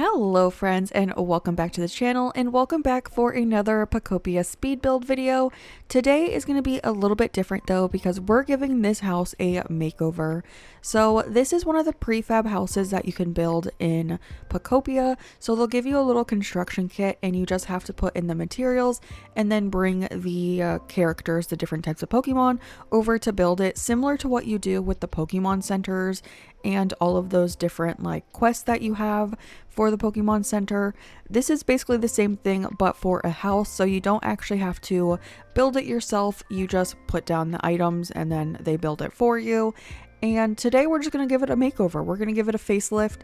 Hello friends, and welcome back to the channel, and welcome back for another POKOPIA speed build video. Today is going to be a little bit different though, because we're giving this house a makeover. So this is one of the prefab houses that you can build in POKOPIA. So they'll give you a little construction kit and you just have to put in the materials and then bring the characters, the different types of Pokemon, over to build it, similar to what you do with the Pokemon centers and all of those different like quests that you have for the Pokemon Center. This is basically the same thing but for a house, so you don't actually have to build it yourself. You just put down the items and then they build it for you. And today we're just going to give it a makeover. We're going to give it a facelift.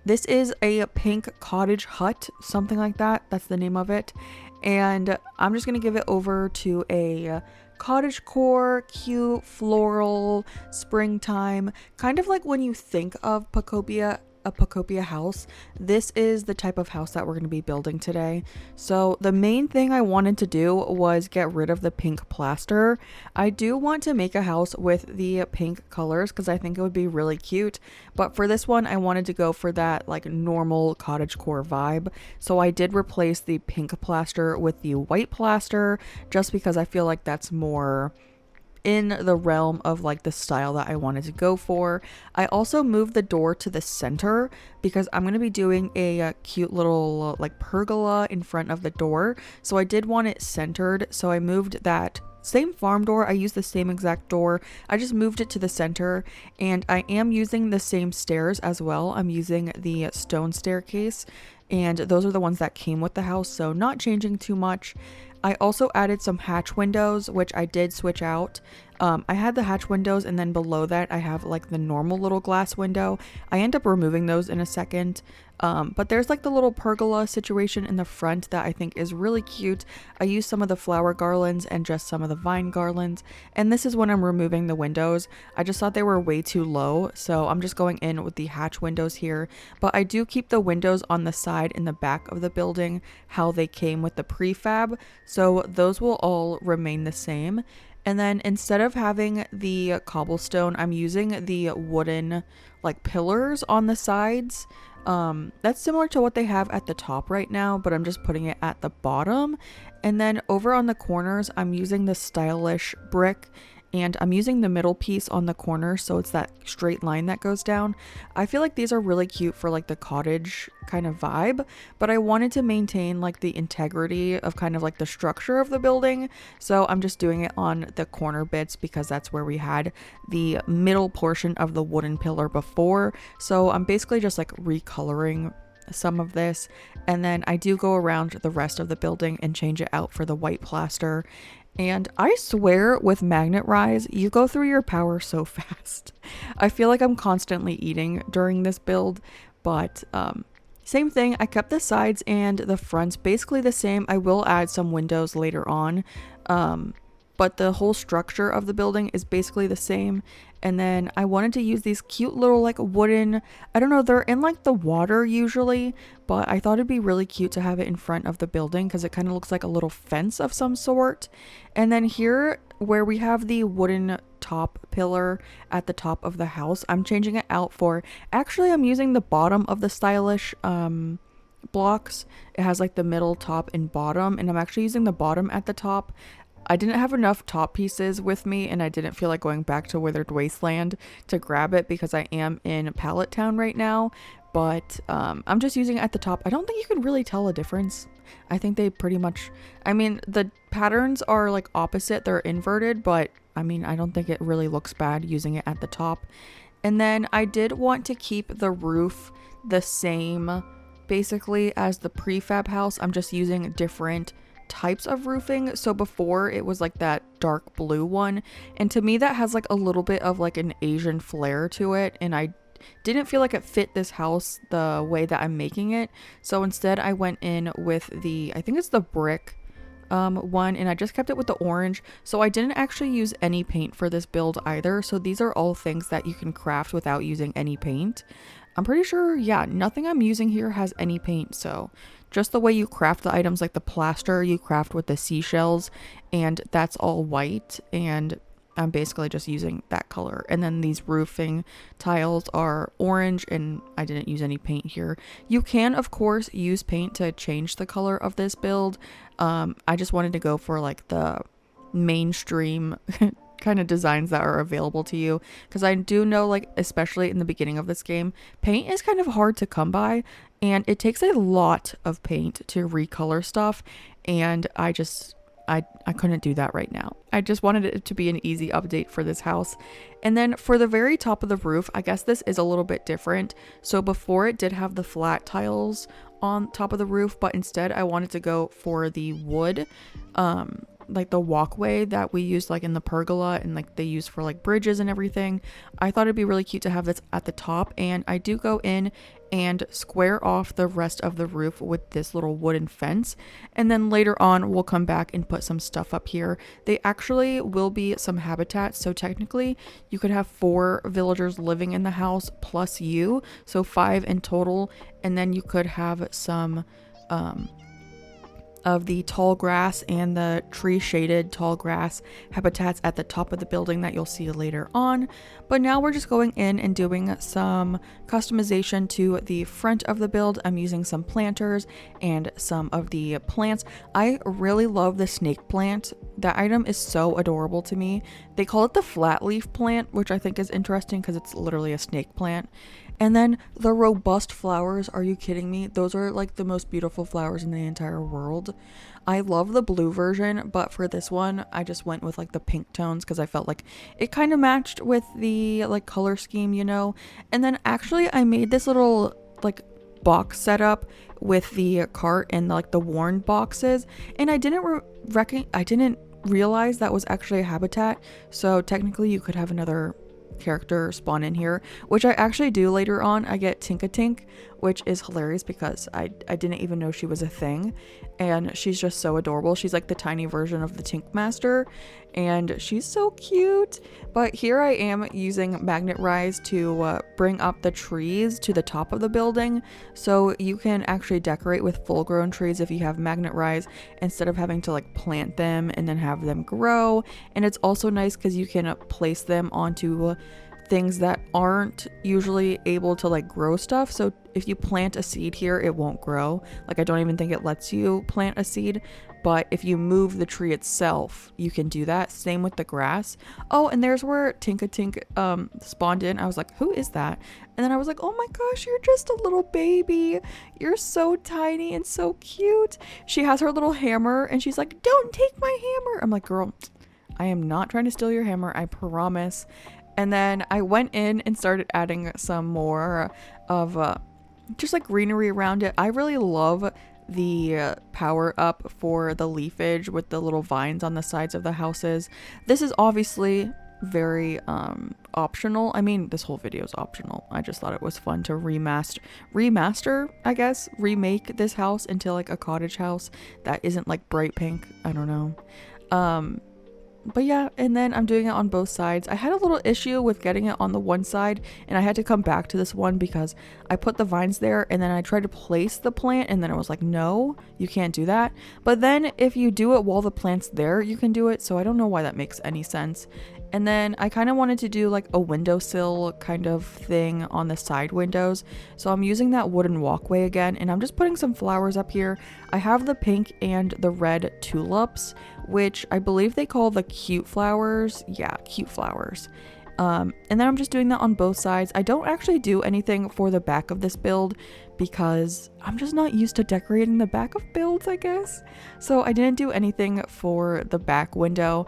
This is a pink cottage hut, something like that. That's the name of it. And I'm just going to give it over to a cottagecore, cute, floral, springtime, kind of like when you think of POKOPIA, a POKOPIA house. This is the type of house that we're going to be building today. So the main thing I wanted to do was get rid of the pink plaster. I do want to make a house with the pink colors because I think it would be really cute, but for this one I wanted to go for that like normal cottagecore vibe. So I did replace the pink plaster with the white plaster just because I feel like that's more in the realm of like the style that I wanted to go for. I also moved the door to the center because I'm going to be doing a cute little like pergola in front of the door. So I did want it centered. So I moved that same farm door. I used the same exact door. I just moved it to the center, and I am using the same stairs as well. I'm using the stone staircase, and those are the ones that came with the house, so not changing too much. I also added some hatch windows, which I did switch out. I had the hatch windows, and then below that I have like the normal little glass window. I end up removing those in a second. But there's like the little pergola situation in the front that I think is really cute. I used some of the flower garlands and just some of the vine garlands, and this is when I'm removing the windows. I just thought they were way too low, so I'm just going in with the hatch windows here. But I do keep the windows on the side in the back of the building how they came with the prefab, so those will all remain the same. And then instead of having the cobblestone, I'm using the wooden like pillars on the sides. That's similar to what they have at the top right now, but I'm just putting it at the bottom. And then over on the corners, I'm using the stylish brick, and I'm using the middle piece on the corner, so it's that straight line that goes down. I feel like these are really cute for like the cottage kind of vibe, but I wanted to maintain like the integrity of kind of like the structure of the building, so I'm just doing it on the corner bits because that's where we had the middle portion of the wooden pillar before. So I'm basically just like recoloring some of this, and then I do go around the rest of the building and change it out for the white plaster. And I swear with Magnet Rise, you go through your power so fast. I feel like I'm constantly eating during this build, but same thing. I kept the sides and the fronts basically the same. I will add some windows later on, but the whole structure of the building is basically the same. And then I wanted to use these cute little like wooden, I don't know, they're in like the water usually, but I thought it'd be really cute to have it in front of the building because it kind of looks like a little fence of some sort. And then here where we have the wooden top pillar at the top of the house, I'm changing it out for, actually I'm using the bottom of the stylish blocks. It has like the middle, top, and bottom, and I'm actually using the bottom at the top. I didn't have enough top pieces with me, and I didn't feel like going back to Withered Wasteland to grab it because I am in Pallet Town right now, but I'm just using it at the top. I don't think you can really tell a difference. I think they pretty much, I mean, the patterns are like opposite, they're inverted, but I mean, I don't think it really looks bad using it at the top. And then I did want to keep the roof the same basically as the prefab house. I'm just using different types of roofing. So before it was like that dark blue one, and to me that has like a little bit of like an Asian flair to it, and I didn't feel like it fit this house the way that I'm making it. So instead I went in with the, I think it's the brick one, and I just kept it with the orange. So I didn't actually use any paint for this build either, so these are all things that you can craft without using any paint. I'm pretty sure, yeah, nothing I'm using here has any paint, so just the way you craft the items, like the plaster you craft with the seashells, and that's all white. And I'm basically just using that color. And then these roofing tiles are orange, and I didn't use any paint here. You can, of course, use paint to change the color of this build. I just wanted to go for like the mainstream kind of designs that are available to you, because I do know, like, especially in the beginning of this game, paint is kind of hard to come by, and it takes a lot of paint to recolor stuff, and I couldn't do that right now. I just wanted it to be an easy update for this house. And then for the very top of the roof, I guess this is a little bit different. So before, it did have the flat tiles on top of the roof, but instead I wanted to go for the wood, like the walkway that we used like in the pergola, and like they use for like bridges and everything. I thought it'd be really cute to have this at the top, and I do go in and square off the rest of the roof with this little wooden fence, and then later on we'll come back and put some stuff up here. They actually will be some habitat, so technically you could have 4 villagers living in the house plus you, so 5 in total. And then you could have some of the tall grass and the tree shaded tall grass habitats at the top of the building that you'll see later on. But now we're just going in and doing some customization to the front of the build. I'm using some planters and some of the plants. I really love the snake plant. That item is so adorable to me. They call it the flat leaf plant, which I think is interesting because it's literally a snake plant. And then the robust flowers, are you kidding me? Those are like the most beautiful flowers in the entire world. I love the blue version, but for this one, I just went with like the pink tones because I felt like it kind of matched with the like color scheme, you know? And then actually I made this little like box setup with the cart and like the worn boxes, and I didn't realize that was actually a habitat. So technically you could have another character spawn in here, which I actually do later on. I get Tink, which is hilarious because I didn't even know she was a thing, and she's just so adorable. She's like the tiny version of the Tink Master, and she's so cute. But here I am using Magnet Rise to bring up the trees to the top of the building, so you can actually decorate with full grown trees if you have Magnet Rise, instead of having to like plant them and then have them grow. And it's also nice because you can place them onto things that aren't usually able to like grow stuff. So if you plant a seed here, it won't grow. Like, I don't even think it lets you plant a seed, but if you move the tree itself, you can do that. Same with the grass. Oh, and there's where Tink spawned in. I was like, who is that? And then I was like, oh my gosh, you're just a little baby. You're so tiny and so cute. She has her little hammer and she's like, don't take my hammer. I'm like, girl, I am not trying to steal your hammer, I promise. And then I went in and started adding some more of just like greenery around it. I really love the power up for the leafage with the little vines on the sides of the houses. This is obviously very optional. I mean, this whole video is optional. I just thought it was fun to remaster, I guess, remake this house into like a cottage house that isn't like bright pink. I don't know. But yeah, and then I'm doing it on both sides. I had a little issue with getting it on the one side, and I had to come back to this one because I put the vines there and then I tried to place the plant, and then it was like, no, you can't do that. But then if you do it while the plant's there, you can do it. So I don't know why that makes any sense. And then I kind of wanted to do like a windowsill kind of thing on the side windows. So I'm using that wooden walkway again, and I'm just putting some flowers up here. I have the pink and the red tulips, which I believe they call the cute flowers. Yeah, cute flowers. And then I'm just doing that on both sides. I don't actually do anything for the back of this build because I'm just not used to decorating the back of builds, I guess. So I didn't do anything for the back window.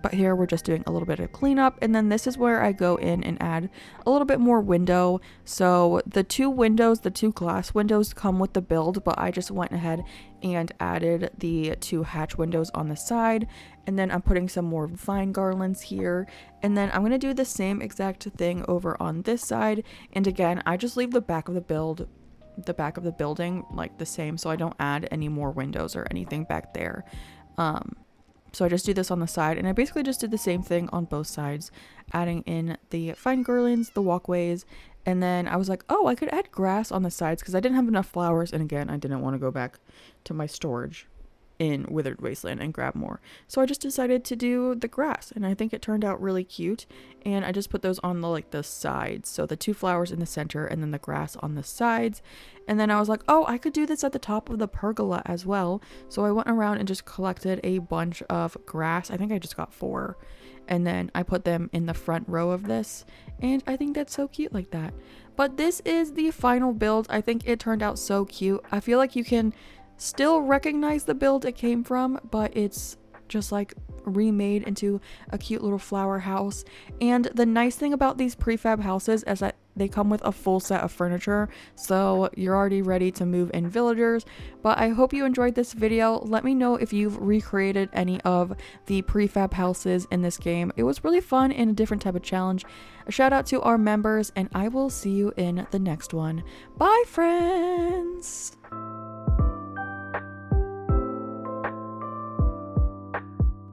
But here we're just doing a little bit of cleanup, and then this is where I go in and add a little bit more window. So the two glass windows come with the build, but I just went ahead and added the 2 hatch windows on the side, and then I'm putting some more vine garlands here, and then I'm going to do the same exact thing over on this side. And again, I just leave the back of the building like the same, so I don't add any more windows or anything back there. So I just do this on the side, and I basically just did the same thing on both sides, adding in the fine garlands, the walkways, and then I was like, oh, I could add grass on the sides because I didn't have enough flowers, and again, I didn't want to go back to my storage in Withered Wasteland and grab more. So I just decided to do the grass, and I think it turned out really cute. And I just put those on the sides, so the 2 flowers in the center and then the grass on the sides. And then I was like, oh, I could do this at the top of the pergola as well. So I went around and just collected a bunch of grass. I think I just got 4, and then I put them in the front row of this, and I think that's so cute like that. But this is the final build. I think it turned out so cute. I feel like you can still recognize the build it came from, but it's just like remade into a cute little flower house. And the nice thing about these prefab houses is that they come with a full set of furniture, so you're already ready to move in villagers. But I hope you enjoyed this video. Let me know if you've recreated any of the prefab houses in this game. It was really fun and a different type of challenge. A shout out to our members, and I will see you in the next one. Bye, friends!